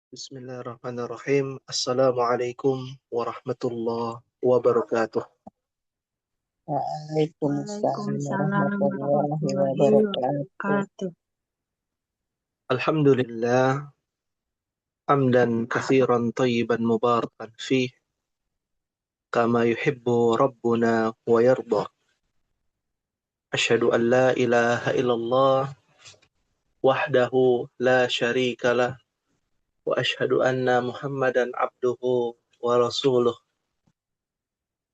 Bismillahirrahmanirrahim. Assalamualaikum warahmatullahi wabarakatuh. Waalaikumsalam Waalaikumsalam warahmatullahi warahmatullahi wabarakatuh. wabarakatuh. Alhamdulillah, hamdan katsiran thayyiban mubarakan fih, kama yuhibbu rabbuna wa yarda. Asyhadu an la ilaha illallah wahdahu la syarika lah, wa asyhadu anna Muhammadan abduhu wa rasuluh.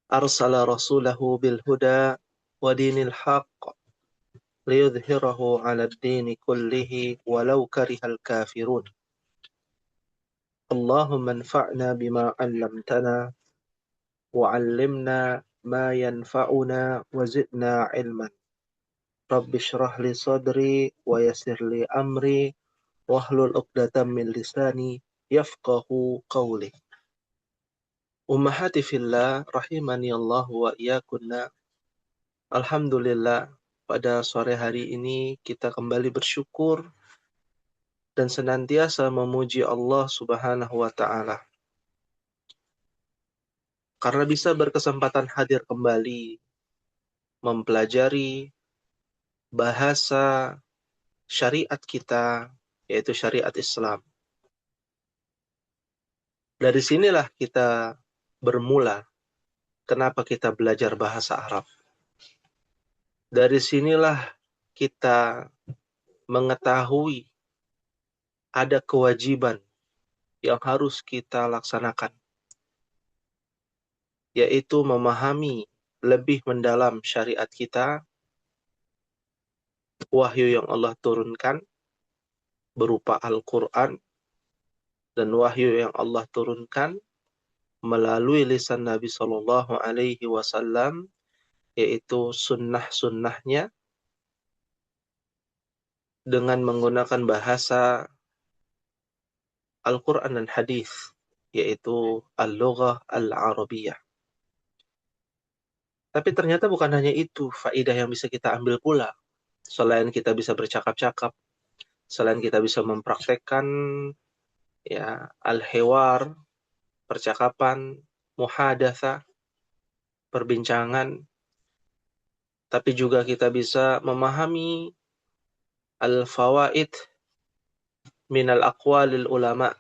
Arsala rasulahu bil huda wa dinil haqq liyudhhirahu 'ala ad-dini kullihi walau karihal kafirun. Allahumma anfa'na bima 'allamtana wa 'allimna ma yanfa'una wa zidna 'ilman. Rabbi shrah li sadri wa yassir li amri wahlul 'uqdatam min lisani yafqahu qawli. Ummahati fillah rahimani Allah wa iyyakunna. Alhamdulillah, pada sore hari ini kita kembali bersyukur dan senantiasa memuji Allah Subhanahu wa taala karena bisa berkesempatan hadir kembali mempelajari bahasa syariat kita, yaitu syariat Islam. Dari sinilah kita bermula kenapa kita belajar bahasa Arab. Dari sinilah kita mengetahui ada kewajiban yang harus kita laksanakan, yaitu memahami lebih mendalam syariat kita, wahyu yang Allah turunkan berupa Al-Quran, dan wahyu yang Allah turunkan melalui lisan Nabi Shallallahu Alaihi Wasallam, yaitu sunnah-sunnahnya dengan menggunakan bahasa Al-Quran dan Hadis, yaitu Al-Lughah Al-Arabiyah. Tapi ternyata bukan hanya itu faedah yang bisa kita ambil pula. Selain kita bisa bercakap-cakap, selain kita bisa mempraktekkan ya al-hiwar, percakapan, muhadatsah, perbincangan, tapi juga kita bisa memahami al-fawaid minal aqwalil ulama.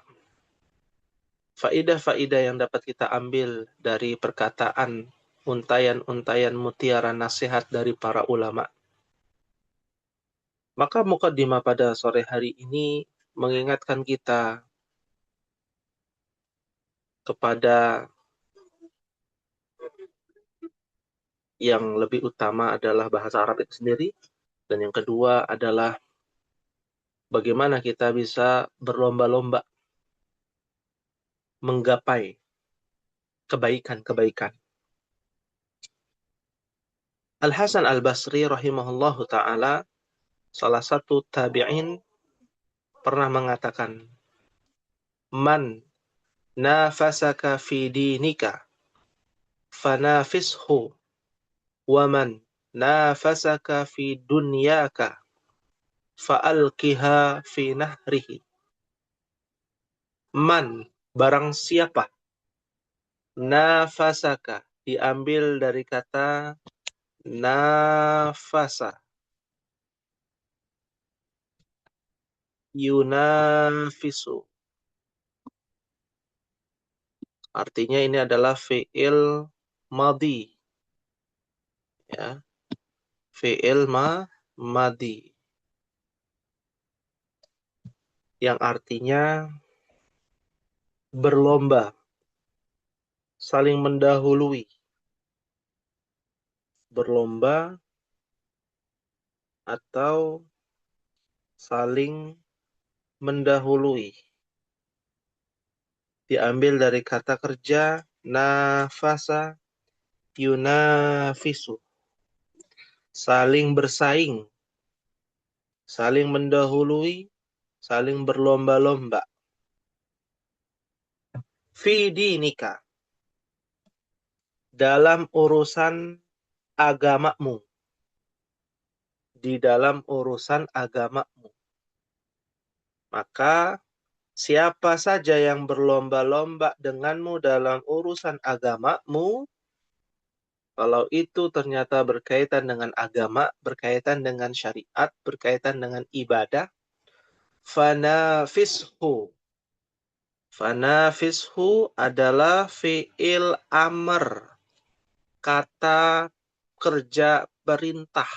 Faidah-faidah yang dapat kita ambil dari perkataan untayan-untayan mutiara nasihat dari para ulama. Maka mukadimah pada sore hari ini mengingatkan kita kepada yang lebih utama adalah bahasa Arab itu sendiri, dan yang kedua adalah bagaimana kita bisa berlomba-lomba menggapai kebaikan-kebaikan. Al-Hasan Al-Basri rahimahullahu ta'ala, salah satu tabi'in, pernah mengatakan, Man nafasaka fi dinika fanafishu, wa man nafasaka fi dunyaka fa'alkiha fi nahrihi. Man, barang siapa, nafasaka, diambil dari kata nafasa, yunafisu. Artinya ini adalah fi'il madhi, ya, fi'il madhi, yang artinya berlomba, saling mendahului, berlomba atau saling mendahului. Diambil dari kata kerja nafasa yunafisu, saling bersaing, saling mendahului, saling berlomba-lomba. Fi dinika, dalam urusan agamamu, di dalam urusan agamamu. Maka siapa saja yang berlomba-lomba denganmu dalam urusan agamamu, kalau itu ternyata berkaitan dengan agama, berkaitan dengan syariat, berkaitan dengan ibadah, fanafishu. Fanafishu adalah fi'il amr, kata kerja perintah.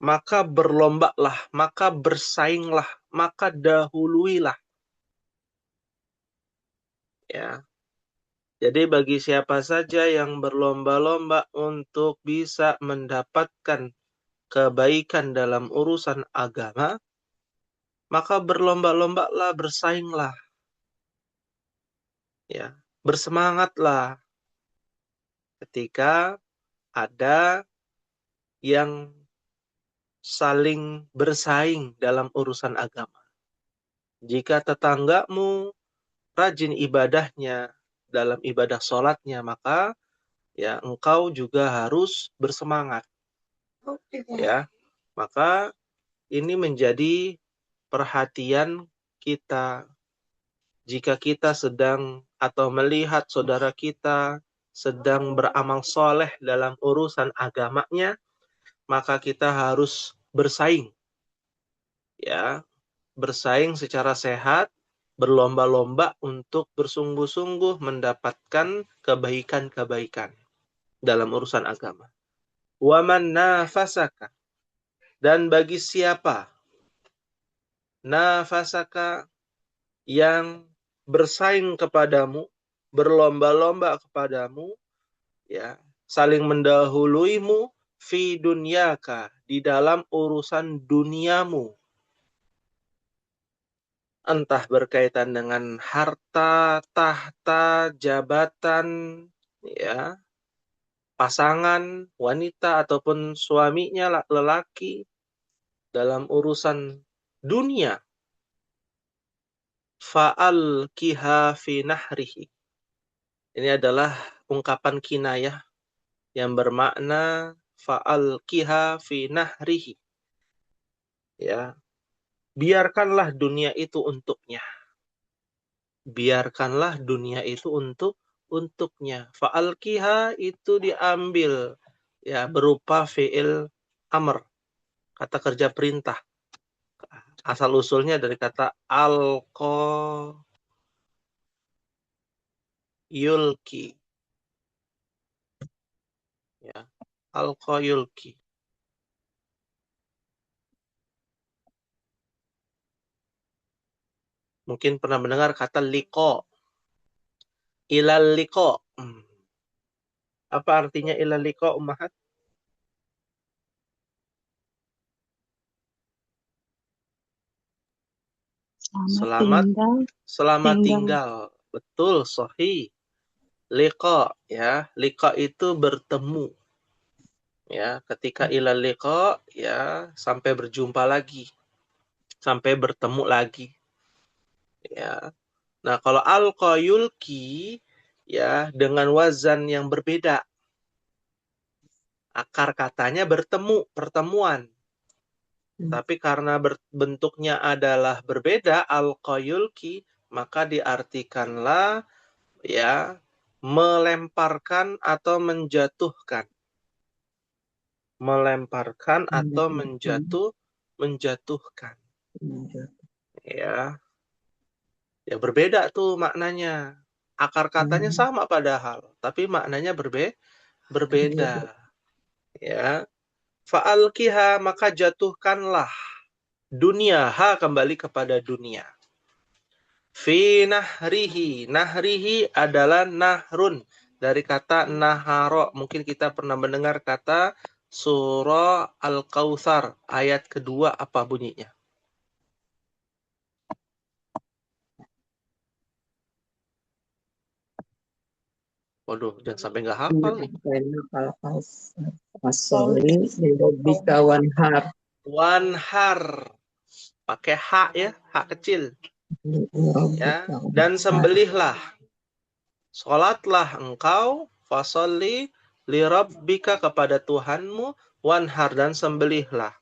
Maka berlombalah, maka bersainglah, maka dahuluilah. Ya. Jadi bagi siapa saja yang berlomba-lomba untuk bisa mendapatkan kebaikan dalam urusan agama, maka berlomba-lombalah, bersainglah. Ya, bersemangatlah ketika ada yang saling bersaing dalam urusan agama. Jika tetanggamu rajin ibadahnya dalam ibadah sholatnya, maka ya engkau juga harus bersemangat. Ya, maka ini menjadi perhatian kita. Jika kita sedang atau melihat saudara kita sedang beramal soleh dalam urusan agamanya, maka kita harus bersaing. Ya, bersaing secara sehat, berlomba-lomba untuk bersungguh-sungguh mendapatkan kebaikan-kebaikan dalam urusan agama. Waman nafasaka, dan bagi siapa nafasaka yang bersaing kepadamu, berlomba-lomba kepadamu, ya, saling mendahuluimu fi dunyaka, di dalam urusan duniamu. Entah berkaitan dengan harta, tahta, jabatan, ya, pasangan, wanita ataupun suaminya lelaki dalam urusan dunia. Fa'al kiha fi nahrihi. Ini adalah ungkapan kinayah yang bermakna fa'al kiha fi nahrihi. Ya, biarkanlah dunia itu untuknya. Biarkanlah dunia itu untuknya. Fa'al kiha itu diambil ya berupa fi'il amr, kata kerja perintah. Asal usulnya dari kata alqa yulki. Ya, alqa yulki. Mungkin pernah mendengar kata liko. Ilal liko. Apa artinya ilal liko, Ummahat? Selamat tinggal. Betul, sahih. Liqa, ya. Liqa itu bertemu. Ya, ketika ilal liqa, ya, sampai berjumpa lagi. Sampai bertemu lagi. Ya. Nah, kalau alqa yulki, ya, dengan wazan yang berbeda. Akar katanya bertemu, pertemuan. Tapi karena bentuknya adalah berbeda, alqa yulki, maka diartikanlah ya melemparkan atau menjatuhkan. Melemparkan atau menjatuhkan. Ya. Ya berbeda tuh maknanya. Akar katanya sama padahal, tapi maknanya berbeda. Ya. Fa'alkiha, maka jatuhkanlah. Dunia, ha kembali kepada dunia. Fi nahrihi. Nahrihi adalah nahrun. Dari kata naharo. Mungkin kita pernah mendengar kata surah Al-Kautsar. Ayat kedua apa bunyinya? Waduh, jangan sampai nggak hafal nih. Wanhar. Pakai ha ya, ha kecil. Ya, dan sembelihlah. Salatlah engkau, fasolli lirabbika, kepada Tuhanmu, wanhar, dan sembelihlah.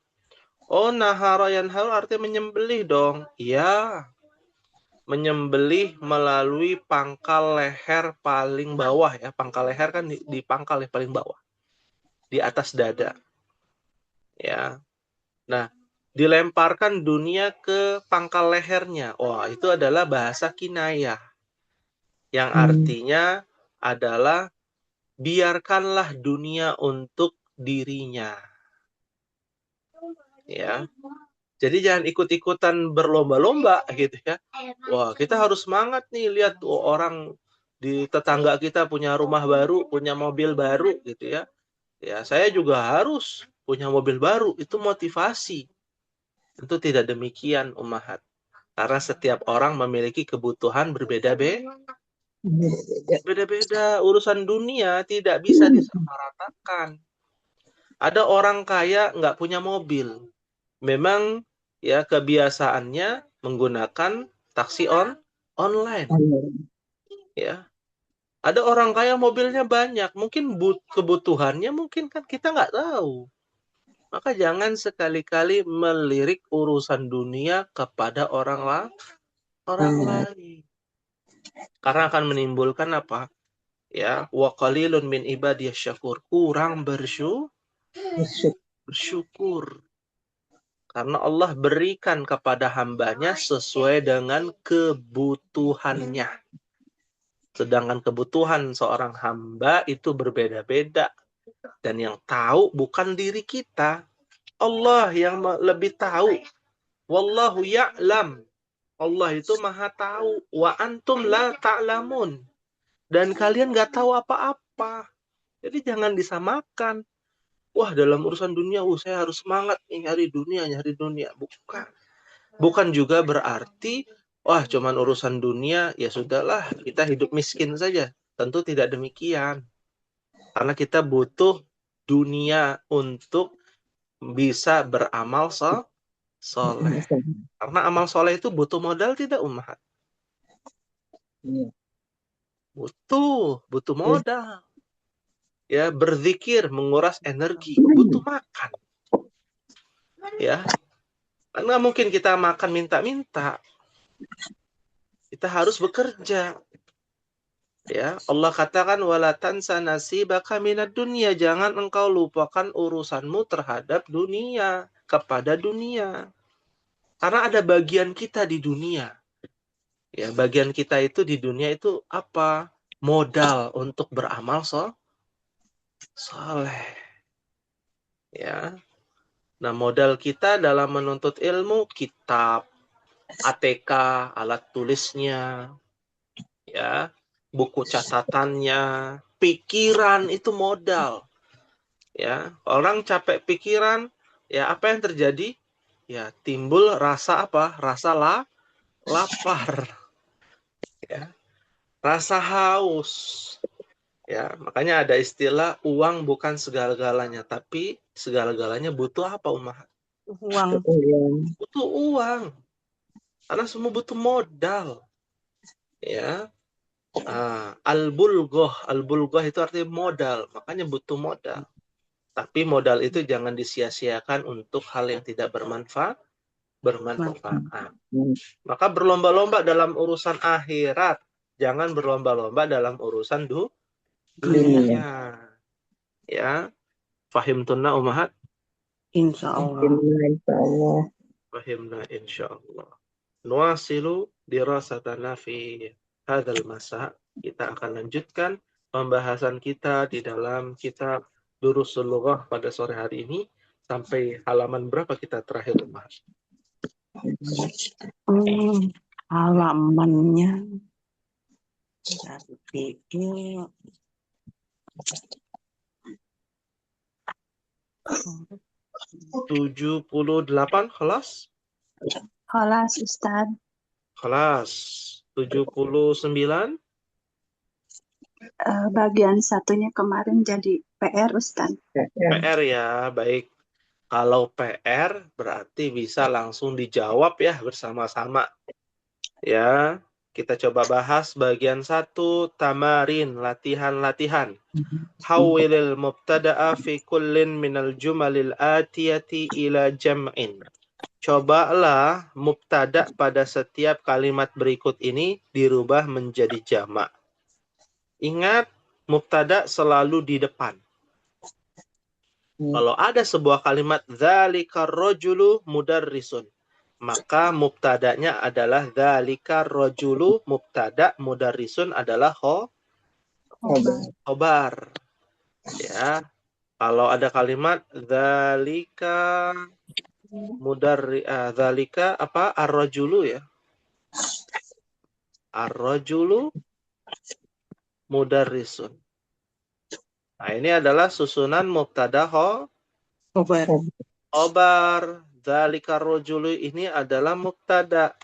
Oh, nahara yanharu artinya menyembelih dong. Iya. menyembelih melalui pangkal leher paling bawah ya. Pangkal leher kan di pangkal yang paling bawah, di atas dada. Ya. Nah, dilemparkan dunia ke pangkal lehernya. Wah, itu adalah bahasa kinayah. Yang artinya adalah biarkanlah dunia untuk dirinya. Ya. Jadi jangan ikut-ikutan berlomba-lomba gitu ya. Wah, kita harus semangat nih lihat orang di tetangga kita punya rumah baru, punya mobil baru gitu ya. Ya, saya juga harus punya mobil baru. Itu motivasi. Tentu tidak demikian, ummahat. Karena setiap orang memiliki kebutuhan berbeda-beda. Beda-beda. Urusan dunia tidak bisa disamaratakan. Ada orang kaya nggak punya mobil. Memang ya kebiasaannya menggunakan taksi online. Ya. Ada orang kaya mobilnya banyak. Mungkin kebutuhannya mungkin kan kita nggak tahu. Maka jangan sekali-kali melirik urusan dunia kepada orang lain. Karena akan menimbulkan apa? Ya, wa qalilun min ibadiyasy syakur. Kurang bersyukur. Karena Allah berikan kepada hambanya sesuai dengan kebutuhannya. Sedangkan kebutuhan seorang hamba itu berbeda-beda. Dan yang tahu bukan diri kita. Allah yang lebih tahu. Wallahu ya'lam. Allah itu maha tahu. Wa antum la ta'lamun. Dan kalian nggak tahu apa-apa. Jadi jangan disamakan. Wah, dalam urusan dunia, saya harus semangat nih nyari dunia. Bukan. Bukan juga berarti, wah, cuman urusan dunia, ya sudahlah, kita hidup miskin saja. Tentu tidak demikian. Karena kita butuh dunia untuk bisa beramal soleh. Karena amal soleh itu butuh modal tidak, ummahat? Butuh modal. Ya, berzikir, menguras energi, butuh makan. Ya, karena mungkin kita makan minta-minta. Kita harus bekerja. Ya, Allah katakan wala tansa nasibaka minad dunya, jangan engkau lupakan urusanmu terhadap dunia, kepada dunia. Karena ada bagian kita di dunia. Ya, bagian kita itu di dunia itu apa? Modal untuk beramal soleh. Ya. Nah, modal kita dalam menuntut ilmu, kitab, ATK, alat tulisnya, ya, buku catatannya, pikiran itu modal. Ya, orang capek pikiran, ya apa yang terjadi? Ya, timbul rasa apa? Rasa lapar. Ya. Rasa haus. Ya, makanya ada istilah uang bukan segala-galanya, tapi segala-galanya butuh apa, Umar? Uang. Butuh uang. Karena semua butuh modal. Ya. Al-bulghah itu artinya modal, makanya butuh modal. Tapi modal itu jangan disia-siakan untuk hal yang tidak bermanfaat. Maka berlomba-lomba dalam urusan akhirat, jangan berlomba-lomba dalam urusan dunia. Ya, fahimtunna ummahat? Insyaallah. Fahimna insyaallah. Nuwasilu dirasatana fi hadzal masa. Kita akan lanjutkan pembahasan kita di dalam kitab Durusul Lughah pada sore hari ini. Sampai halaman berapa kita terakhir, Umar? Halamannya dari 78, kelas? Kelas, Ustaz. Kelas 79. Bagian satunya kemarin jadi PR, Ustaz. PR ya, baik. Kalau PR berarti bisa langsung dijawab ya bersama-sama. Ya, kita coba bahas bagian 1, tamarin, latihan-latihan. Hawilil mubtada'a fi kullin minal jumalil atiyati ila jam'in. cobalah mubtada pada setiap kalimat berikut ini dirubah menjadi jamak. Ingat, mubtada selalu di depan. Kalau ada sebuah kalimat dzalika rajulu mudarrisun, maka mubtadanya adalah dzalika rajulu mubtada, mudarrisun adalah khobar. Ya. Kalau ada kalimat dzalika dzalika apa? Ar-rajulu ya. Ar-rajulu mudarrisun. Nah, ini adalah susunan mubtada khobar. Dzalika rajulu ini adalah mubtada.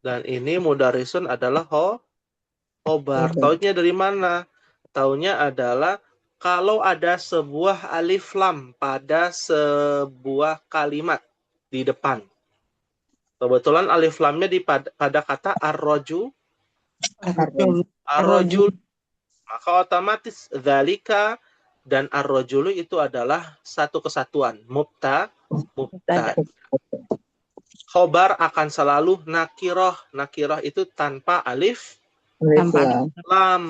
Dan ini mudarrisun adalah khobar. Taunya dari mana? Taunya adalah kalau ada sebuah alif lam pada sebuah kalimat di depan. Kebetulan alif lamnya pada kata ar-rajul. Maka otomatis dzalika dan ar-rajulu itu adalah satu kesatuan. Mubtada. Khobar akan selalu nakiroh. Nakiroh itu tanpa alif lam.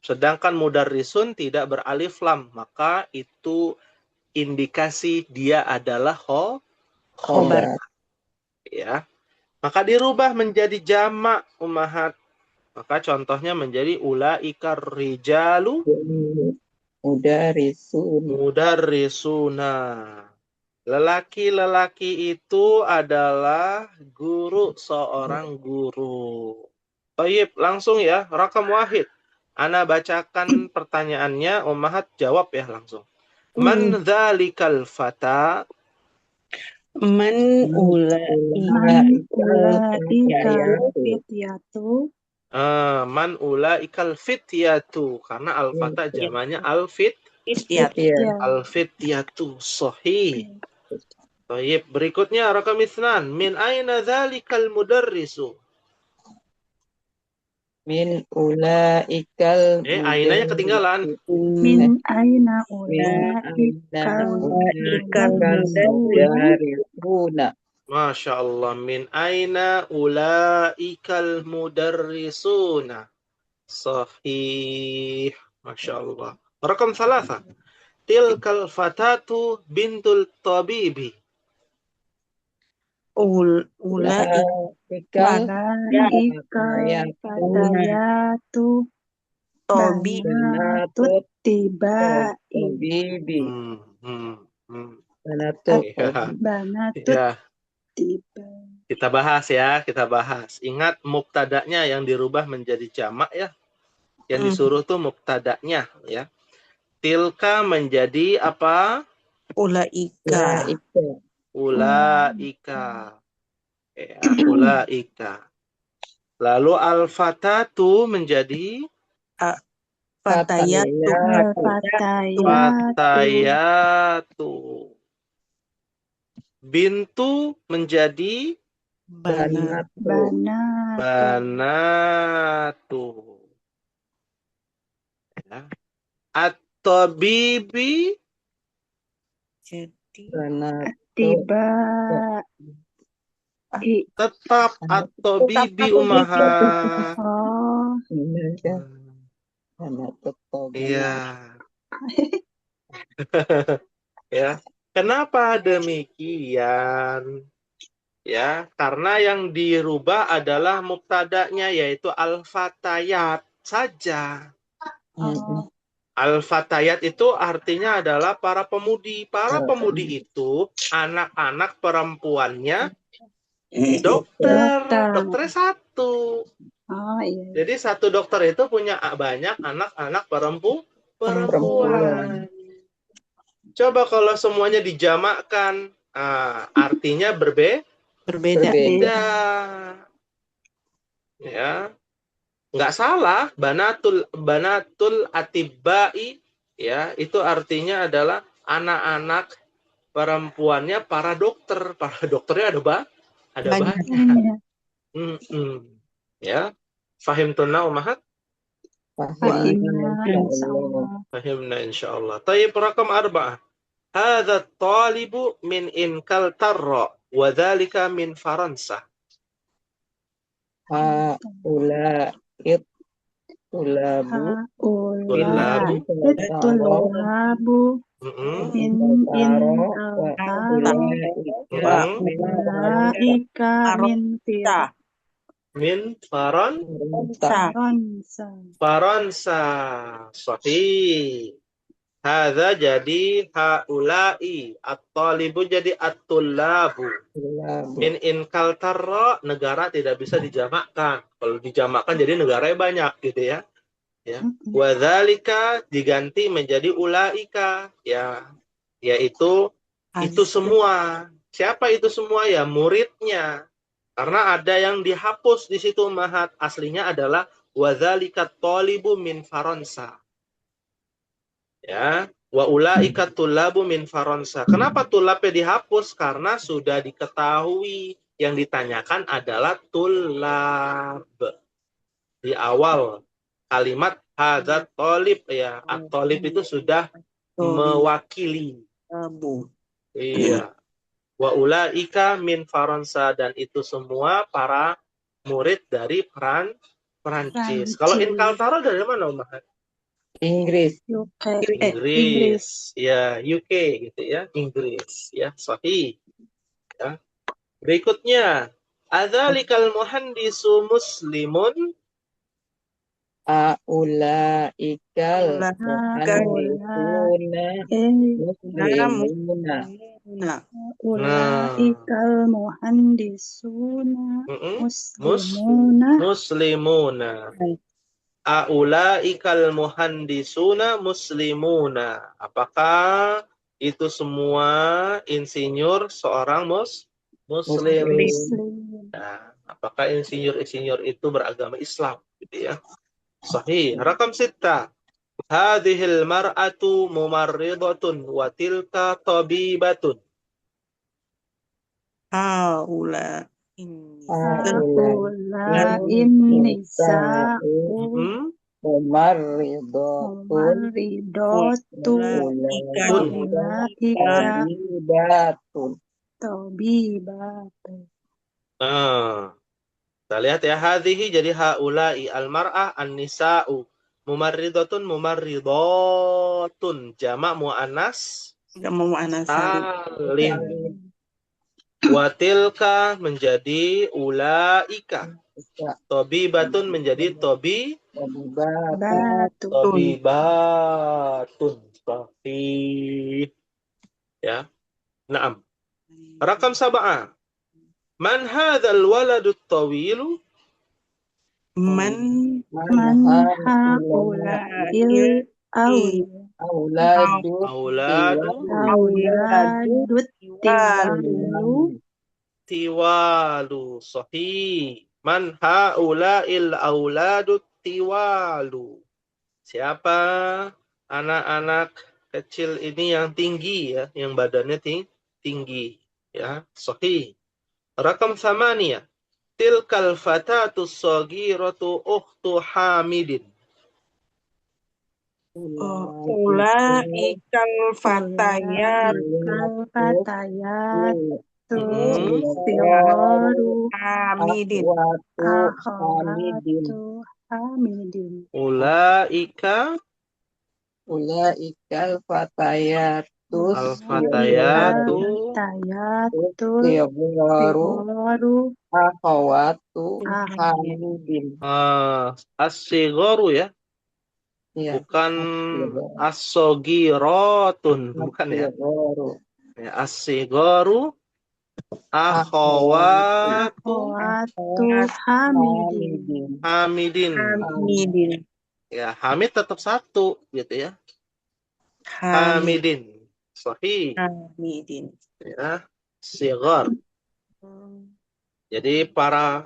Sedangkan mudarrisun tidak beralif lam. Maka itu indikasi dia adalah khobar. Ya. Maka dirubah menjadi jamak ummahat. Maka contohnya menjadi ulaikar rijalu mudarrisuna. Lelaki-lelaki itu adalah guru, seorang guru. Baik, langsung ya, rakam wahid. Ana bacakan pertanyaannya, ummahat jawab ya langsung. Man dzalikal fata? Man ulaika fityatu. Man ulaikal fityatu. Karena al-fata jamannya al-fityatu. Sahih. Baik, berikutnya rakam itsnan. Min aina dzalikal mudarrisu? Min ulaikal Ainanya ketinggalan. Min aina ulaikal mudarrisuna. Masya Allah. Min aina ulaikal mudarrisuna? Sahih. Masya Allah. Rakam thalatha. Tilkal fatatu bintul tabibi. ulaikal fatayatu banatut tibai. Banatut tibai. Kita bahas ya, kita bahas. Ingat mubtadanya yang dirubah menjadi jamak ya. Yang disuruh tuh mubtadanya ya. Tilka menjadi apa? Ulaika. Ya, ulaika. Lalu al-fatatu menjadi fatayatu. Bintu menjadi banatu. Ya. At-tabibi tetap at-tabibi ummahat. Iya. Ya. Kenapa demikian? Ya, karena yang dirubah adalah mubtadanya yaitu al-fatayat saja. Al-fatayat itu artinya adalah para pemudi. Para pemudi itu anak-anak perempuannya dokter. Dokternya satu. Jadi satu dokter itu punya banyak anak-anak perempuan. Coba kalau semuanya dijamakkan, artinya berbeda. Ya. Nggak salah, banatul atibai ya, itu artinya adalah anak-anak perempuannya para dokter. Para dokternya ada banyak. Ya. Fahim tunna ummahat? Fahimna insyaallah. Fahimna insyaallah. Tayyib rakam arba'ah. Hadza talibu min Inkaltarra wa dzalika min Faransa. Haula tulabu Tulabu. Tulabu Mm-mm. min Inkaltaro Ulaika ulaika min Min Faransa. Faransa. Sahih. Hadza jadi haula'i. At-talibu jadi at-tullabu. Min Inkaltarra, negara tidak bisa dijamakkan. Kalau dijamakkan jadi negaranya banyak gitu ya. Ya. Wa dzalika diganti menjadi ulaika, ya, yaitu itu semua. Siapa itu semua? Ya muridnya. Karena ada yang dihapus di situ mahat. Aslinya adalah wa dzalika talibu min Faransa. Ya, wa ulaika tullabu min Faransa. Kenapa tulabnya dihapus? Karena sudah diketahui yang ditanyakan adalah tulab. Di awal kalimat hadzat talib, ya, at-talib itu sudah mewakili. Iya. Wa ulaika min Faransa, dan itu semua para murid dari Perancis. Kalau Inkaltara dari mana, Umar? Inggris. Inggris. Ya, UK gitu ya, Inggris ya, sahih. Ya. Berikutnya, adzalikal muhandisu muslimun. Aulaikal muslimuna. Ulaikal muhandisuna muslimuna. Aulaikal muhandisuna muslimuna. Apakah itu semua insinyur seorang muslim? Nah, apakah insinyur-insinyur itu beragama Islam gitu ya? Sahih. Rakam 6. Hadhil mar'atu mumarridatun wa tilka tabibatun. Haula nisa'u mumarridatun tabibatun. Kita lihat ya, hadhihi jadi haula'i, al-mar'ah an-nisa'u, mumarridatun mumarridatun, jamak muannas salim. Wa tilka menjadi ulaika. Tabibatun menjadi tabibatun. Sahih. Ya. Naam. Rakam 7. Man hadzal waladut tawilu? Man haula'il auladut tiwalu. Sahih. Man haula'il auladut tiwalu. Siapa anak-anak kecil ini yang tinggi ya, yang badannya tinggi ya. Sahih. Rakam 8. Tilkal fatatu shagiratu ukhtu Hamidin. Ulaikal fatayat Sigaru Hamidin. Ulaikal fatayatus Sigaru akhawatu Hamidin. As-sigharu ya. Bukan as-saghiratun, bukan ya. As-sigharu akhawatu Hamidin. Ya, Hamid tetap satu gitu ya. Hamidin. Sahih. Ya, sighar. Jadi para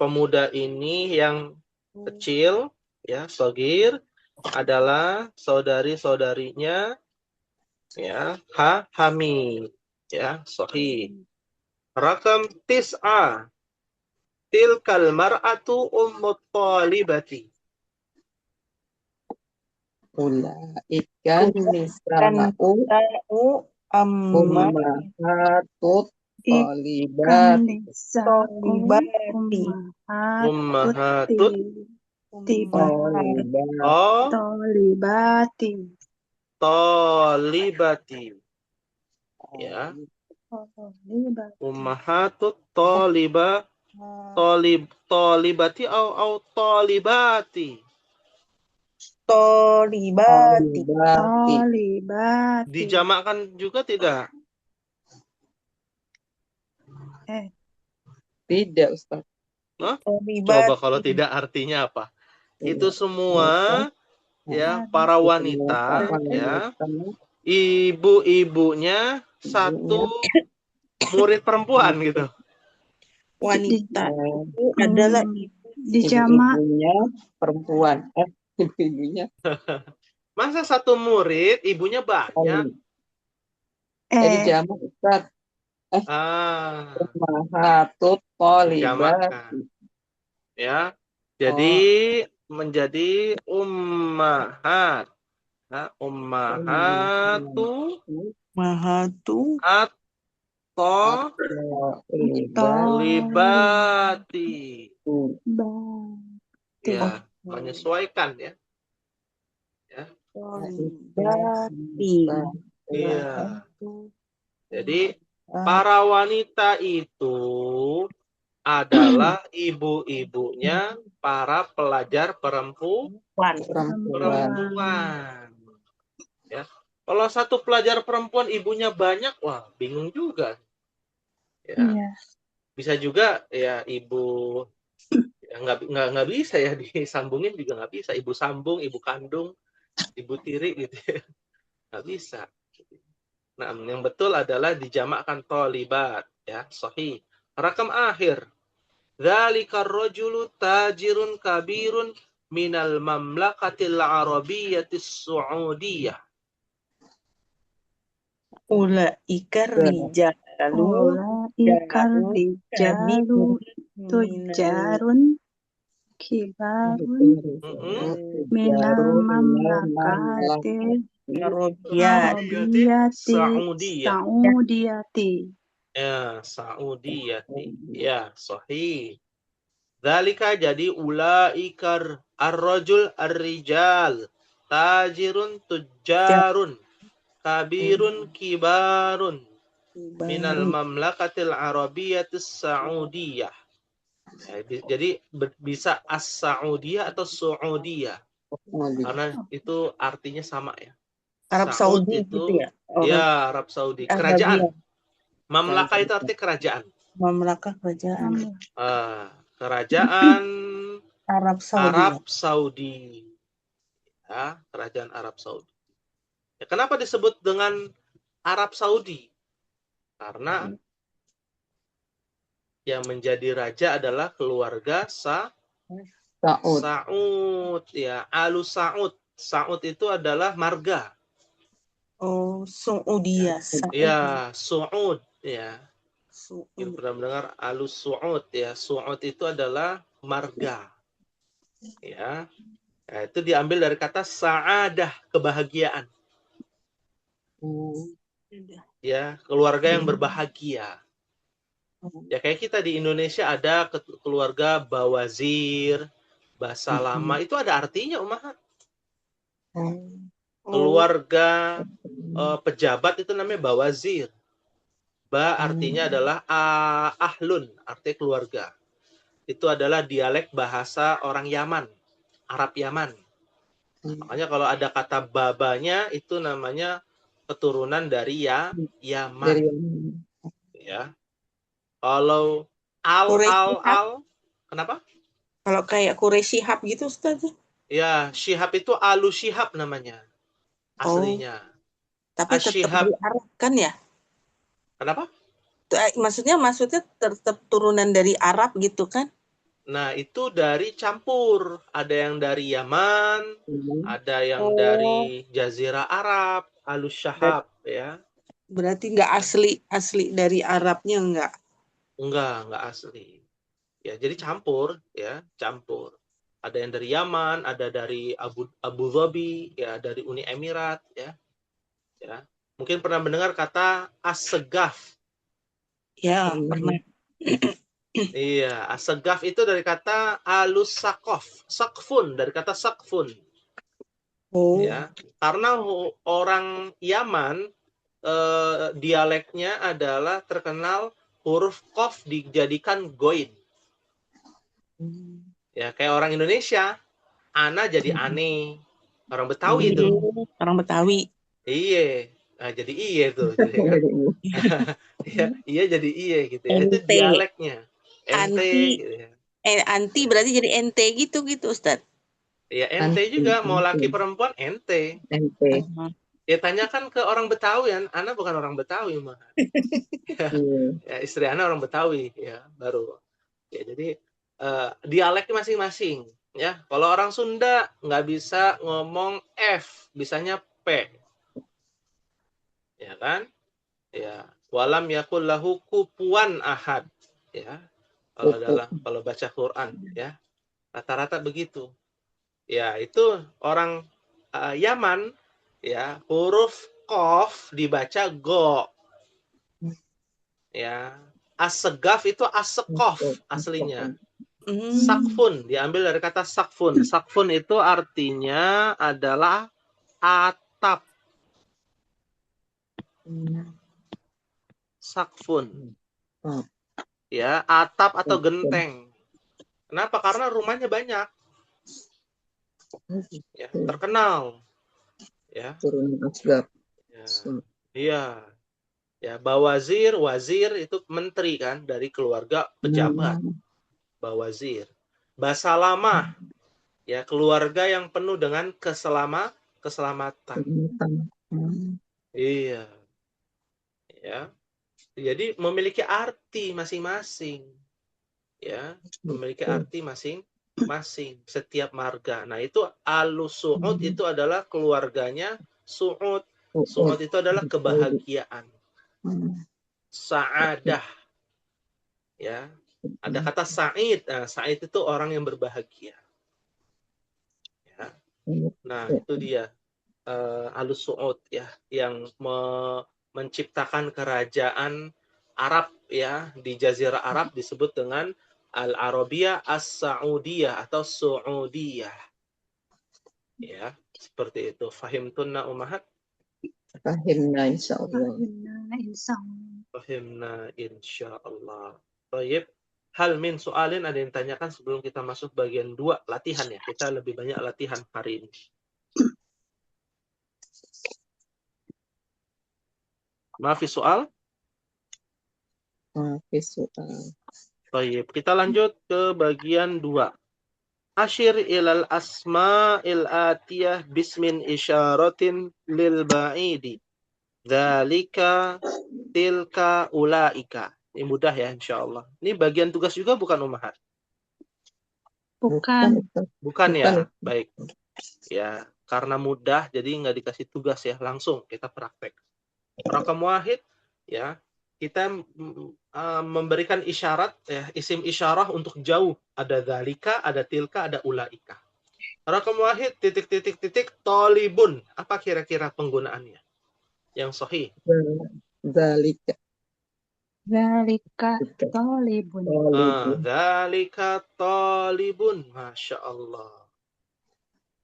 pemuda ini yang kecil ya, shagir, adalah saudari-saudarinya ya, Hamid ya, sahih. Rakam 9. Tilkal mar'atu ummut talibati. Ulaika nisa'u Ummahatut Ikan tolibati. nisa'u Tolibati. Ummahatut Tolibati. tolibati. tolibati. Ya. Tolibati. Ummahatut tolibati au tolibati. Tolibati. Tolibati. Dijamakkan juga tidak? Tidak, Ustaz. Hah? Tolibati. Coba kalau tidak artinya apa? Itu semua ya para wanita ya, ibu-ibunya satu murid perempuan gitu. Wanita itu adalah ibu-ibunya perempuan. Ibu-ibunya. Masa satu murid ibunya banyak? Jadi jamak, Ustaz. Ummahatut tolibati. Ya. Jadi menjadi ummahat. Nah, ummahatu tolibati. Ya, menyesuaikan ya. Iya. Jadi para wanita itu adalah ibu-ibunya para pelajar perempuan. Ya. Kalau satu pelajar perempuan ibunya banyak, wah bingung juga. Ya. Bisa juga ya ibu ya, nggak bisa ya disambungin juga nggak bisa. Ibu sambung, ibu kandung, ibu tiri gitu ya. Nggak bisa. Nah, yang betul adalah dijamakkan tolibat ya, sahih. Rakam akhir. Dzalikar rajulu tajirun kabirun minal mamlakatil arabiyyatis su'udiyah. Ulaika rijalu tujarun kibarun minal mamlakatil arabiyati saudiyati. Ya, saudiyati. Ya, sahih. Dzalika jadi ulaikar ar-rajul ar-rijal tajirun tujarun kabirun kibarun minal mamlakatil arabiyyatis saudiyah. Ya, jadi bisa as-saudiyah atau suudiyah. Karena itu artinya sama ya. Arab Saudi itu gitu ya? Ya, Arab Saudi. Kerajaan. Mamlakah itu arti kerajaan. Mamlakah kerajaan. Kerajaan Arab Saudi. Ya, kerajaan Arab Saudi. Ya, kenapa disebut dengan Arab Saudi? Karena yang menjadi raja adalah keluarga Saud ya, Alu Saud. Saud itu adalah marga. Saudiyah. Ya, Saud ya. Yang pernah mendengar Alu Saud ya. Saud itu adalah marga. Ya. Ya, itu diambil dari kata sa'adah, kebahagiaan. Ya, keluarga yang berbahagia. Ya kayak kita di Indonesia ada keluarga Bawazir, Basalama, itu ada artinya Ummahat. Keluarga pejabat itu namanya Bawazir. Ba artinya adalah ahlun, artinya keluarga. Itu adalah dialek bahasa orang Yaman, Arab Yaman. Makanya kalau ada kata babanya itu namanya keturunan dari Yaman. Ya. Kalau al, kenapa? Kalau kayak Quraisy Shihab gitu, Ustaz? Ya, Syihab itu Alu Syihab namanya. Aslinya. Tapi tetap dari Arab kan ya? Kenapa? Maksudnya tetap turunan dari Arab gitu kan? Nah, itu dari campur. Ada yang dari Yaman, ada yang dari Jazirah Arab, Alu Syihab ya. Berarti nggak asli dari Arabnya nggak? Enggak asli. Ya, jadi campur ya, campur. Ada yang dari Yaman, ada dari Abu Dhabi, ya dari Uni Emirat ya. Ya. Mungkin pernah mendengar kata as-segaf. Ya, pernah. Iya, as-segaf itu dari kata alus-sakof. Sakfun, dari kata sakfun. Oh. Ya, karena orang Yaman dialeknya adalah terkenal huruf kof dijadikan goin. Ya, kayak orang Indonesia, ana jadi ane. Orang Betawi itu. Orang Betawi. Iye. Nah, jadi iye tuh. Jadi kan. Iya jadi iye gitu ya. Itu Ente. dialeknya. Ente Anti. gitu ya. Anti berarti jadi ente gitu Ustaz. Ya ente juga, mau laki perempuan ente. Ya tanyakan ke orang Betawi, Ana bukan orang Betawi mah. Ya, istri Ana orang Betawi ya, baru. Ya jadi dialek masing-masing ya. Kalau orang Sunda nggak bisa ngomong F, bisanya P. Ya kan? Ya, walam yakul lahu kufuwan ahad. Ya. Kalau baca Quran ya. Rata-rata begitu. Ya, itu orang Yaman ya, huruf Qaf dibaca go. Ya. As-segaf itu as-sekof aslinya. Sakfun diambil dari kata sakfun. Sakfun itu artinya adalah atap. Sakfun. Ya, atap atau genteng. Kenapa? Karena rumahnya banyak. Ya, terkenal. Ya. Turunan asgaf. Ya. Iya. Ya, bawazir, wazir itu menteri kan, dari keluarga pejabat. Bawazir. Basalamah, ya, keluarga yang penuh dengan keselamatan. Iya. Ya. Jadi memiliki arti masing-masing. Ya, memiliki arti masing-masing setiap marga. Nah, itu Al-Su'ud itu adalah keluarganya Su'ud. Su'ud itu adalah kebahagiaan. Sa'adah. Ya. Ada kata Sa'id. Nah, Sa'id itu orang yang berbahagia. Ya. Nah, itu dia Al-Su'ud ya, yang menciptakan kerajaan Arab ya, di Jazirah Arab disebut dengan Al-Arabiyah As-Saudiyah atau Saudiyah. Ya, seperti itu. Fahimtunna ummahat? Fahimna insyaallah. Fahimna insyaallah. Baik. Hal min soalin, ada yang tanyakan sebelum kita masuk bagian 2 latihan ya. Kita lebih banyak latihan hari ini. Maafi soal? Maafi soal. Baik, kita lanjut ke bagian 2. Asyir ilal asma'il atiyah bismin isyaratin lil ba'idi. Dzalika tilka ulaika. Ini mudah ya insyaallah. Ini bagian tugas juga bukan Ummahat? Bukan. Bukan ya? Baik. Ya, karena mudah jadi nggak dikasih tugas ya, langsung kita praktek. Rakam wahid ya. Kita memberikan isyarat ya, isim isyarah untuk jauh. Ada dzalika, ada tilka, ada ulaika. Rakam wahid titik tolibun. Apa kira-kira penggunaannya yang sahih? Dzalika. Dzalika tolibun. Dzalika tolibun. Masya Allah.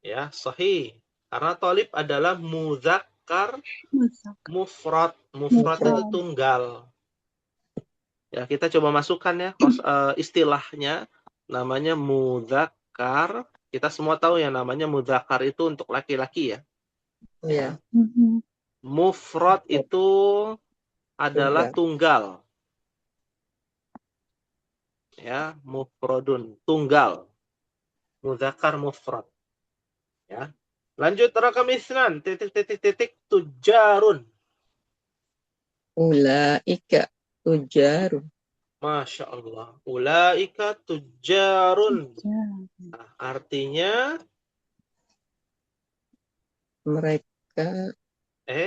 Ya, sahih. Karena tolib adalah muzakkar mufrad. Mufrad itu tunggal. Ya, kita coba masukkan ya istilahnya, namanya muzakkar. Kita semua tahu ya namanya muzakkar itu untuk laki-laki ya. Iya. Mufrad itu adalah tunggal. Ya, mufradun, tunggal. Muzakkar mufrad. Ya. Lanjut rakam isnan tujarun. Ulaika tujarun. Masya Allah. Ulaika tujarun. Nah, artinya mereka.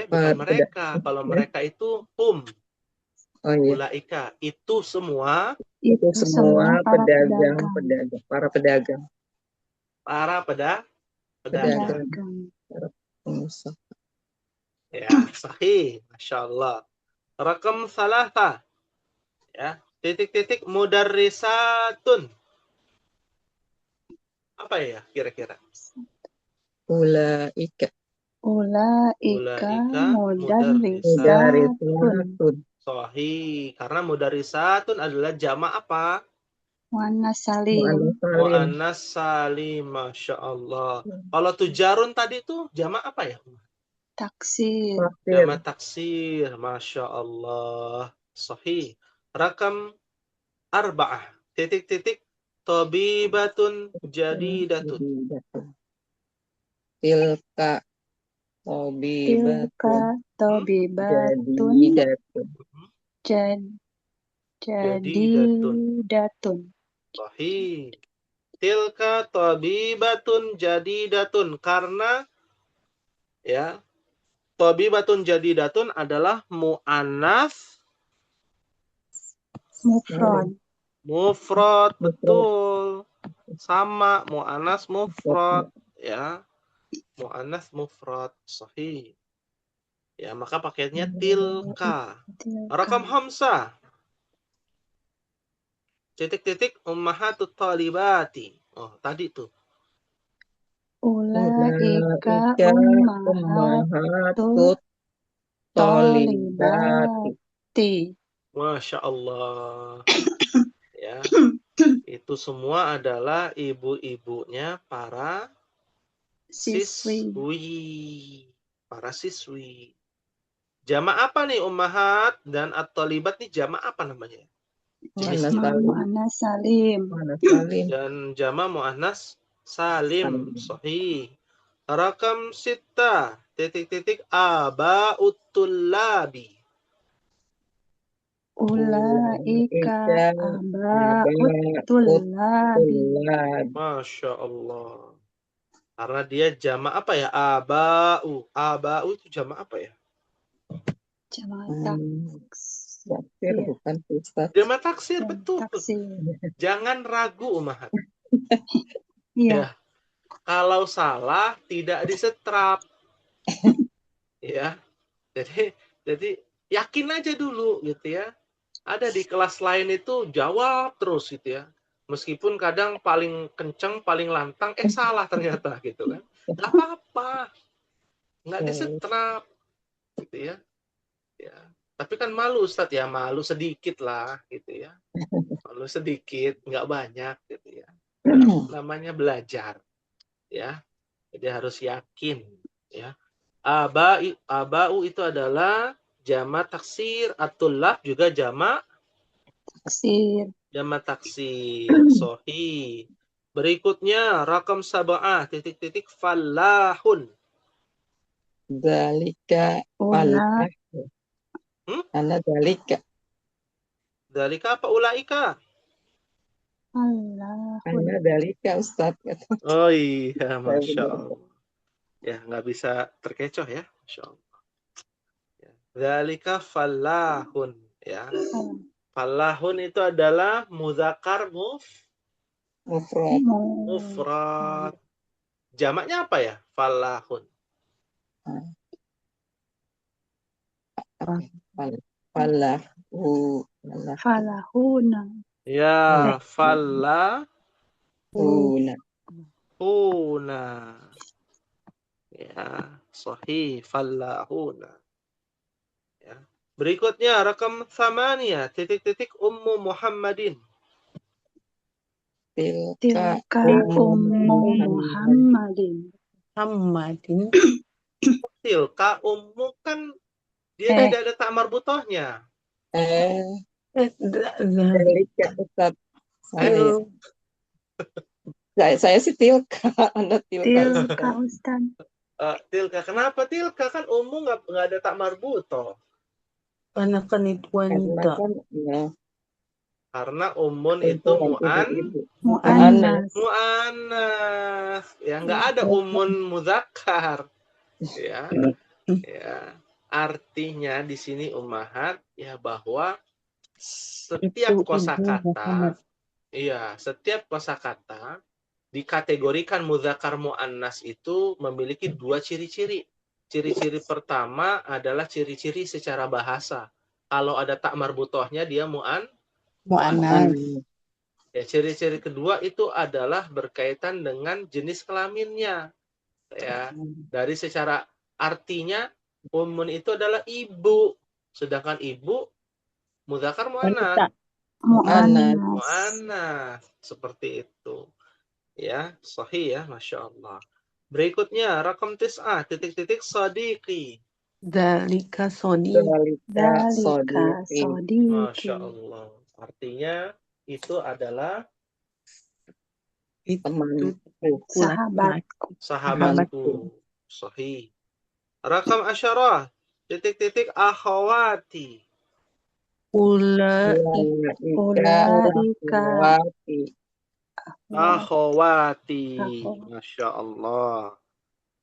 Bukan mereka. Kalau mereka itu hum. Oh, iya. Ulaika itu semua. Itu semua pedagang. Para pedagang. Para pedagang. Para pengusaha. Ya, sahih. Masya Allah. Rakam salasa. Ya, titik-titik mudarrisatun. Apa ya kira-kira? Ulaika Ulaika mudarrisatun. mudarisatun. Sahih. Karena mudarrisatun adalah jamak apa? Muannas salim. Mu'annas salim. Mu'annas salim. Masya Allah. Kalau tujarun tadi tuh jamak apa ya? Taksir. Taksir. Jamak taksir. Masya Allah. Sahih. Rakam arba'ah. Titik-titik. Tabibatun jadidatun. Tilka Tilka tabibatun tabibatun jadidatun. jadidatun. Sahih. Tilka tabibatun jadidatun. Karena ya, tabibatun jadidatun adalah mu'annas Mufrad. mufrad. Betul. Sama mu'annas mufrad. Ya. Mu'annas mufrad. Sahih. Ya, maka pakainya tilka. Rakam hamsah. Titik-titik ummahatut talibati. Oh, tadi tuh. Ulaika ummahatut talibati. Masya Allah. Ya, itu semua adalah ibu-ibunya para siswi. Para siswi. Jamak apa nih ummahat dan at-talibat nih jamak apa namanya? Muannas salim. Dan jamak muannas salim. Sahih. Rakam sita. Titik-titik aba'ut tullabi. Ulaika aba'ut tullabi. Masya Allah. Karena dia jamak apa ya? Aba'u. Aba'u itu jamak apa ya? Jamak taksir, bukan Ustaz. Jamak taksir, betul. taksir. Jangan ragu, Umahat. Iya. Ya. Kalau salah, tidak disetrap. Ya. Jadi yakin aja dulu gitu ya. Ada di kelas lain itu jawab terus gitu ya. Meskipun kadang paling kenceng, paling lantang, salah ternyata gitu kan. Nggak apa-apa. Nggak disetrap. Gitu ya. Ya. Tapi kan malu Ustadz ya, malu sedikit lah gitu ya. Malu sedikit, nggak banyak gitu ya. Namanya belajar. Ya. Jadi harus yakin ya. Aba'u itu adalah jamak taksir, at-tullab juga jamak Taksir. jamak taksir. Sahih. Berikutnya rakam sab'ah titik-titik fallahun. Dalika falah. Ana dalika. Dalika apa ulaika? Ana dalika Ustaz. Oh iya, Masya Allah. Ya, nggak bisa terkecoh ya. Masya Allah. Ya. Dalika fallahun. Ya. Fallahun itu adalah muzakkar mufrad. Jamaknya apa ya? Fallahun. Falahuna. Ya, fallahuna. Ya, sahih. Fallahuna. Ya. Berikutnya rakam thamaniyah titik-titik Ummu Muhammadin. Tilka Ummu Muhammadin. Tilka Ummu kan dia tidak ada tak marbutohnya. Dalika Ustaz. Saya sih tilka, Anda tilka. Tilka Ustaz. Tilka, kenapa tilka? Kan Ummu nggak ada tak marbutoh. Karena kan itu wanita. Karena ummun itu mu'annas. Ya, nggak ada ummun muzakkar. Ya. Ya. Artinya di sini ummahat ya bahwa setiap kosakata dikategorikan muzakkar muannas itu memiliki dua ciri-ciri. Ciri-ciri pertama adalah ciri-ciri secara bahasa. Kalau ada tak marbutohnya dia mu'annas. Mu'annas. Ya, ciri-ciri kedua itu adalah berkaitan dengan jenis kelaminnya. Ya, dari secara artinya ummun itu adalah ibu, sedangkan ibu mudzakkar mu'annas. Mu'annas. Mu'annas, seperti itu. Ya, sahih ya, Masya Allah. Berikutnya, rakam tis'ah, titik-titik sadiqi. Dalika sodi. Dalika sodiki. sodiki. Masya Allah. Artinya itu adalah Temanku. Sahabatku. sahabatku. Sahih. Rakam asyarah, titik-titik akhawati. Ulaika. Akhawati. Akhawati. Masya Allah.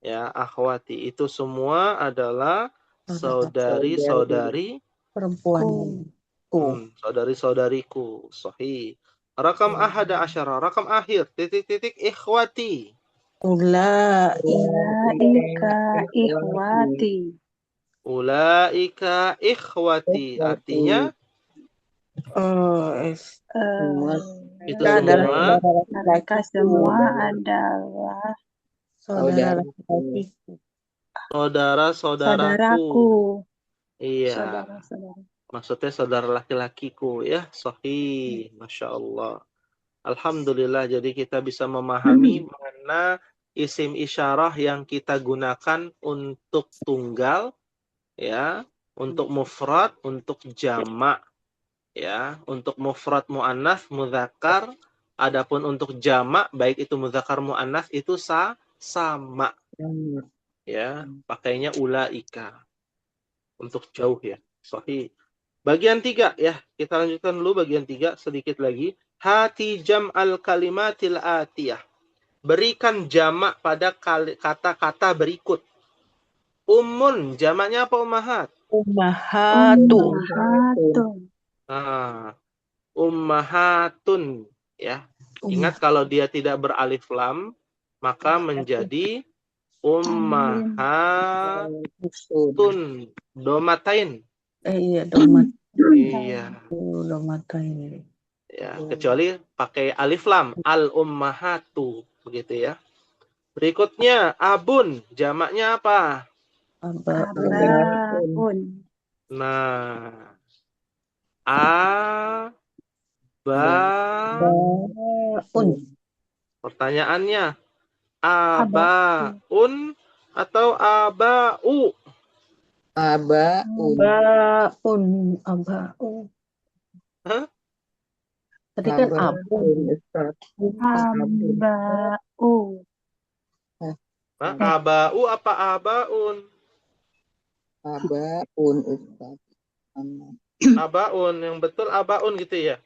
Ya, akhwati itu semua adalah saudari-saudari Perempuan. saudari-saudariku. Sahih. Rakam ahada asyara, rakam akhir, titik-titik ikhwati. Ulaika ikhwati. Ulaika ikhwati. Artinya itu semua Mereka semua adalah saudara-saudaraku. Iya. Saudara-saudara. Maksudnya saudara laki-lakiku ya. Sahih. Masya Allah. Alhamdulillah, jadi kita bisa memahami mana isim isyarah yang kita gunakan untuk tunggal, ya, untuk mufrad, untuk jamak, ya, untuk mufrad muannats mudzakkar, adapun untuk jamak baik itu mudzakkar muannats itu sama, ya, pakainya ulaika untuk jauh ya. Sahih. Bagian 3 ya, kita lanjutkan dulu bagian 3 sedikit lagi. Hati jam'al kalimatil atiyah. Berikan jamak pada kata-kata berikut. Ummun, jamaknya apa ummahat? Ummahatun. Ummahatun. Ya. Ingat kalau dia tidak beralif lam, maka menjadi ummahatun. Domatain. Iya, domat. Iya. Domatain. Ya, kecuali pakai alif lam, al ummahatu, begitu ya. Berikutnya abun, jamaknya apa? Abun. Nah, abaun. Pertanyaannya, abaun atau abau? Abaun. Hah? Tadi kan abun. Abau. Abau apa abaun? Abaun Ustaz. Abaun, yang betul abaun gitu ya.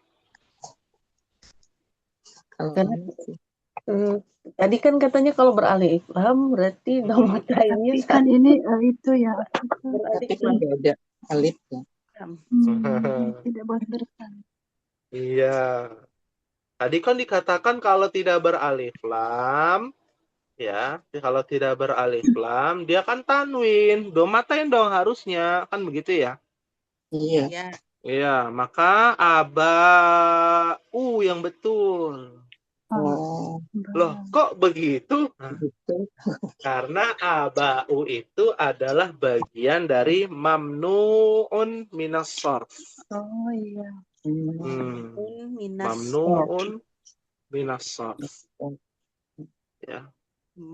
Tadi kan katanya kalau beralif lam berarti domatainnya. Tapi kan ini itu ya. Tapi kan ada alif ya. Tidak boleh beralif. Iya. Tadi kan dikatakan kalau tidak beralif lam, ya, kalau tidak beralif lam, dia kan tanwin, domatain dong harusnya, kan begitu ya? Iya. Iya, maka abau yang betul. Loh, kok begitu? Karena abau itu adalah bagian dari mamnu'un minas sarf. Oh iya. Mamnu'un minas sarf. Ya.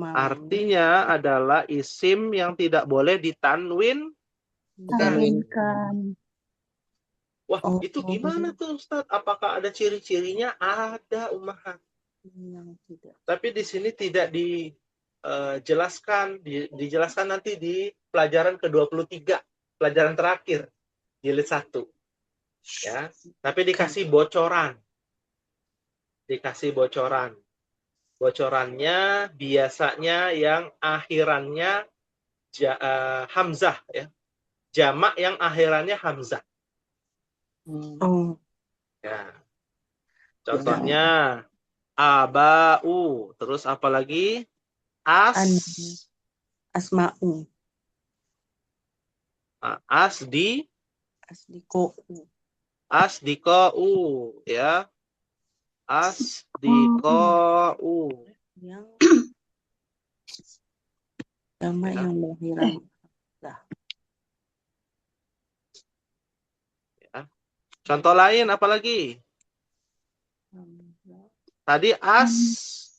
Artinya adalah isim yang tidak boleh ditanwinkan. Wah, itu gimana tuh Ustaz? Apakah ada ciri-cirinya? Ada, ummahat. Tapi di sini tidak dijelaskan. Dijelaskan nanti di pelajaran ke-23, pelajaran terakhir, jilid 1. Ya, tapi dikasih bocoran. Bocorannya biasanya yang akhirannya hamzah ya. Jamak yang akhirannya hamzah. Ya. Contohnya abau, terus apa lagi? Asma'u. Asdiko. asdiqa'u ya. Asdiqa'u. Yang jamak yang berakhiran. Ya. Contoh lain apa lagi? Tadi Asma.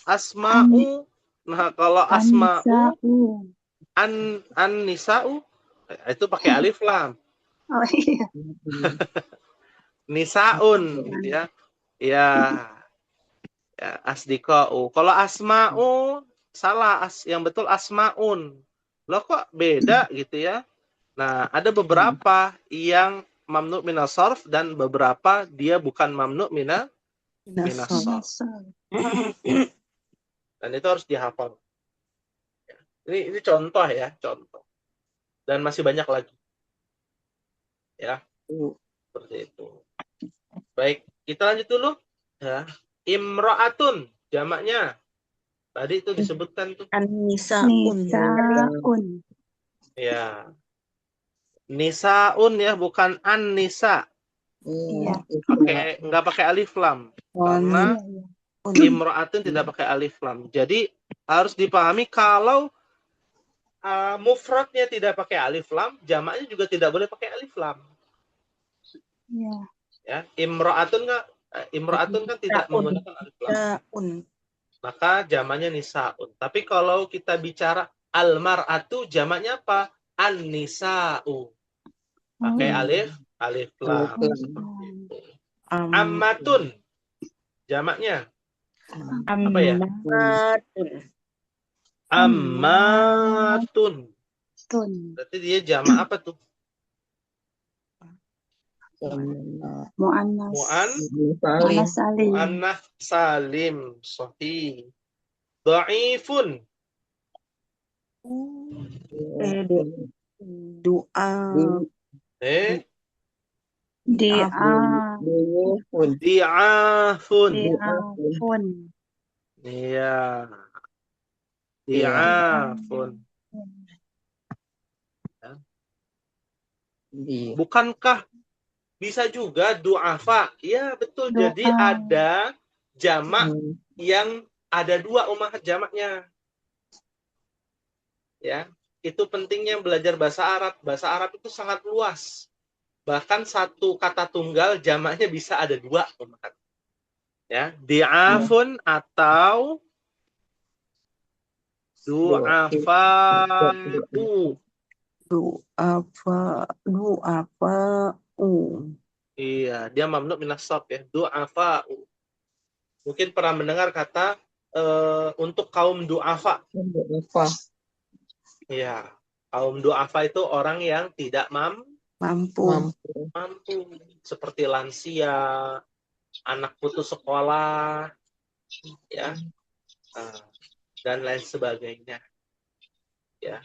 asma'u. Nah, kalau asma'u Anisa'u. an-nisa'u itu pakai alif lam. Oh iya. Nisaun gitu ya. Ya, asdiqa'u. Kalau asma'u salah, yang betul asma'un. Loh kok beda gitu ya? Nah, ada beberapa yang mamnu minas sarf dan beberapa dia bukan mamnu minas sarf. Dan itu harus dihafal. Ini contoh ya, contoh. Dan masih banyak lagi. Ya. Seperti itu. Baik, kita lanjut dulu. Ya. Imra'atun jamaknya. Tadi itu disebutkan tuh. An-nisaun. Nisaun. Ya. Nisaun ya, bukan an-nisa. Iya. Nggak pakai alif lam. Karena imra'atun tidak pakai alif lam. Jadi harus dipahami kalau mufradnya tidak pakai alif lam, jamaknya juga tidak boleh pakai alif lam. Iya. Ya, imra'atun kan tidak menggunakan alif lam. Maka jamaknya nisaun. Tapi kalau kita bicara almar'atu, jamaknya apa? An-nisa'u. Pakai alif lam. Ammatun. Jamaknya apa ya? Ammatun. Berarti dia jamak apa tuh? Mu'annas salim. Mu'annas salim. Sahih. Dha'ifun. Doa. Di'afun. Iya. Di'afun. Bukankah bisa juga du'afa? Ya, betul. Jadi ada jamak yang ada dua ummahat jamaknya. Ya, itu pentingnya belajar bahasa Arab. Bahasa Arab itu sangat luas. Bahkan satu kata tunggal jamaknya bisa ada dua ummahat. Ya, di'afun atau du'afa'u. Du'afa'u. Iya, dia mamnu minas sarf ya. Du'afa'u. Mungkin pernah mendengar kata untuk kaum du'afa. Iya, kaum du'afa itu orang yang tidak mampu. Seperti lansia, anak putus sekolah, ya, dan lain sebagainya. Ya,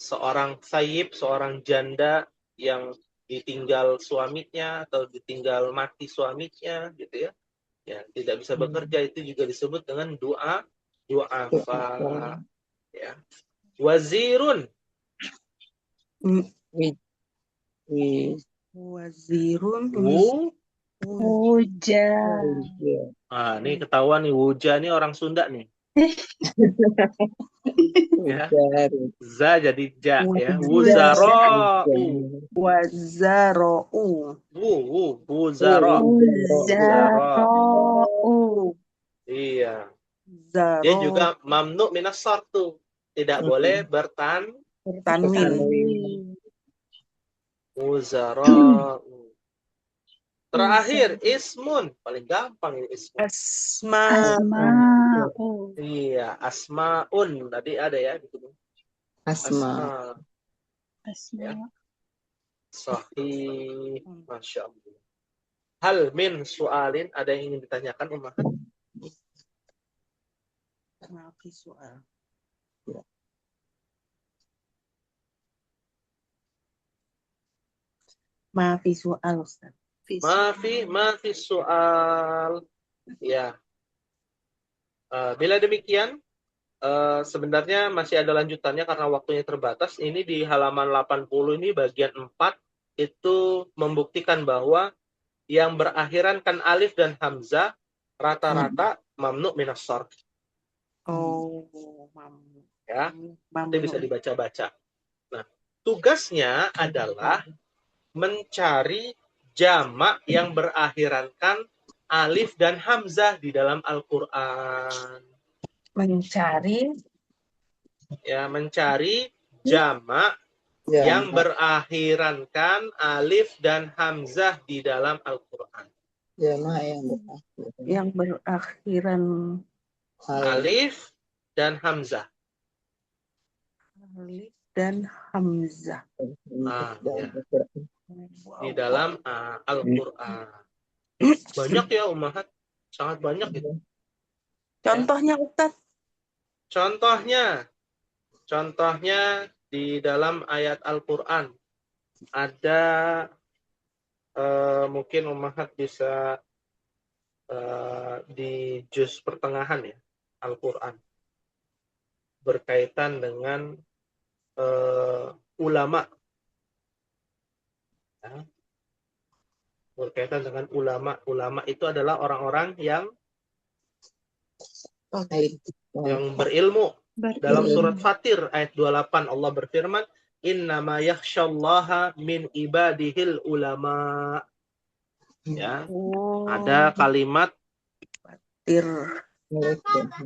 seorang thayyib, seorang janda yang ditinggal suaminya atau ditinggal mati suaminya, gitu ya. Ya, tidak bisa bekerja, itu juga disebut dengan du'afa. Ya. Wazirun. Wazirun. Wuja. Ini ketahuan nih, wuja nih orang Sunda nih. Ya. Za jadi ja ya. Wuzara'u. Wuzara'u. Iya. Dia juga mamnu minas sarf tuh. Tidak boleh bertanwin. Wuzara'u. Terakhir ismun, paling gampang ini ismun. Asma'u. Iya, asmaun tadi ada ya gitu. Asma. Ya. Sahih, masya Allah. Hal min soalin, ada yang ingin ditanyakan ummahat? Mafi soal. Mafi soal, Ustaz. Mafi soal. Ya. Bila demikian, sebenarnya masih ada lanjutannya karena waktunya terbatas. Ini di halaman 80 ini bagian 4 itu membuktikan bahwa yang berakhirankan alif dan hamzah rata-rata mamnu minas sarf. Oh, Ya, itu bisa dibaca-baca. Nah, tugasnya adalah mencari jamak yang berakhirankan alif dan hamzah di dalam Al-Quran. mencari Mencari jamak yang berakhirankan alif dan hamzah di dalam Al-Quran. Jamak yang berakhiran Alif dan hamzah. alif dan hamzah. Ya. Di dalam Al-Quran. Banyak ya Ummahat, sangat banyak itu. Contohnya Ustaz? Contohnya di dalam ayat Al-Quran ada mungkin Ummahat bisa di juz pertengahan ya Al-Quran berkaitan dengan ulama. Ya. Berkaitan dengan ulama. Ulama itu adalah orang-orang yang berilmu. Dalam surat Fatir ayat 28 Allah berfirman, "Innama yakhsyallaha min ibadihil ulama." Ya. Ada kalimat Fatir.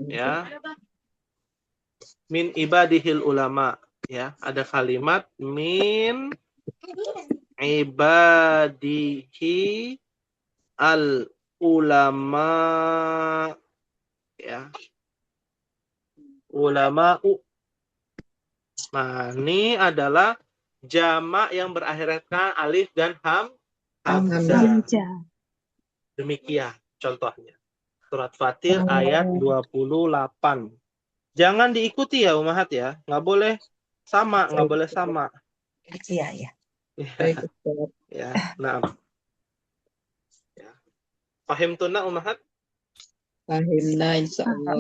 Ya. Min ibadihil ulama. Ya, ada kalimat min ibadihi al ulama, ya, ulama'u. Nah, ini adalah jamak yang berakhirankan alif dan hamzah. Demikian contohnya. Surat Fatir ayat 28. Jangan diikuti ya Ummahat ya. Nggak boleh sama. Iya. Ya, nah. Ya. Pahim tuna Ummahat? Fahimna insyaallah.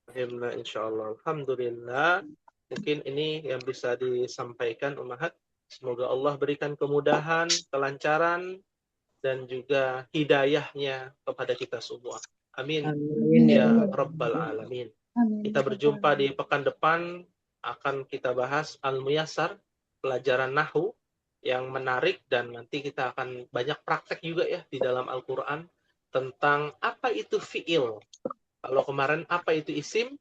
Fahimna insyaallah. Alhamdulillah. Mungkin ini yang bisa disampaikan Ummahat. Semoga Allah berikan kemudahan, kelancaran, dan juga hidayahnya kepada kita semua. Amin. Ya Rabbal Alamin. Kita berjumpa di pekan depan. Akan kita bahas Al-Muyassar, pelajaran Nahwu yang menarik, dan nanti kita akan banyak praktek juga ya di dalam Al-Quran tentang apa itu fi'il. Kalau kemarin apa itu isim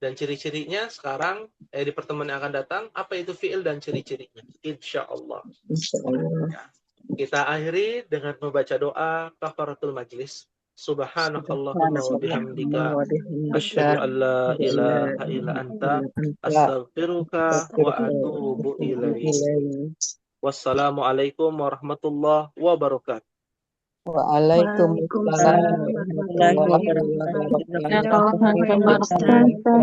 dan ciri-cirinya, sekarang di pertemuan yang akan datang apa itu fi'il dan ciri-cirinya. Insyaallah. Ya. Kita akhiri dengan membaca doa kafaratul majlis. Subhanakallahumma wa bihamdika asyhadu an la ilaha illa anta astaghfiruka wa atubu ilaik. Wassalamualaikum warahmatullahi wabarakatuh. Waalaikumsalam warahmatullahi wabarakatuh.